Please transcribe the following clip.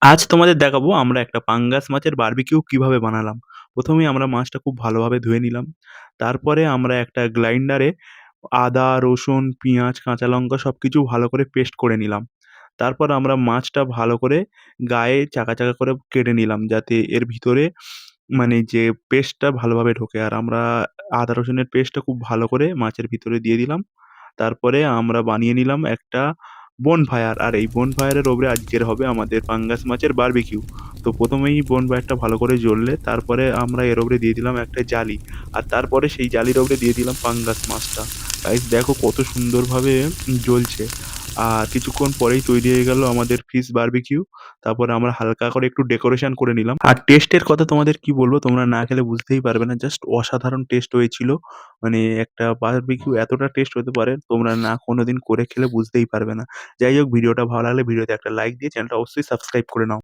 আজ তোমাদের দেখাবো আমরা একটা পাঙ্গাস মাছের বারবিকিউ কিভাবে বানালাম। প্রথমেই আমরা মাছটা খুব ভালোভাবে ধুয়ে নিলাম। তারপরে আমরা একটা গ্রাইন্ডারে আদা, রসুন, পেঁয়াজ, কাঁচা লঙ্কা সবকিছু ভালো করে পেস্ট করে নিলাম। তারপর আমরা মাছটা ভালো করে গায়ে চাকা, চাকা করে কেটে নিলাম যাতে এর ভিতরে মানে যে পেস্টটা ভালোভাবে ঢোকে। আর আমরা আদা রসুনের পেস্টটা খুব ভালো করে মাছের ভিতরে দিয়ে দিলাম। তারপরে আমরা বানিয়ে নিলাম একটা bonfire, আর এই bonfire এর ওপরে আজকের হবে আমাদের পাঙ্গাস মাছের বারবিকিউ। তো প্রথমেই bonfire টা ভালো করে জ্বললে তারপরে আমরা এর ওপরে দিয়ে দিলাম একটা জালি। আর তারপরে সেই জালির ওপরে দিয়ে দিলাম পাঙ্গাস মাছটা। গাইস দেখো কত সুন্দরভাবে জ্বলছে। আর কিছুক্ষণ পরেই তৈরি হয়ে গেল আমাদের ফিশ বারবিকিউ। তারপরে আমরা হালকা করে একটু ডেকোরেশন করে নিলাম। আর টেস্টের কথা তোমাদের কি বলবো, তোমরা না খেলে বুঝতেই পারবে না। জাস্ট অসাধারণ টেস্ট হয়েছিল। মানে একটা বারবিকিউ এতটা টেস্ট হতে পারে তোমরা না কোনোদিন করে খেলে বুঝতেই পারবে না। যাই হোক, ভিডিওটা ভালো লাগলে ভিডিওতে একটা লাইক দিয়ে চ্যানেলটা অবশ্যই সাবস্ক্রাইব করে নাও।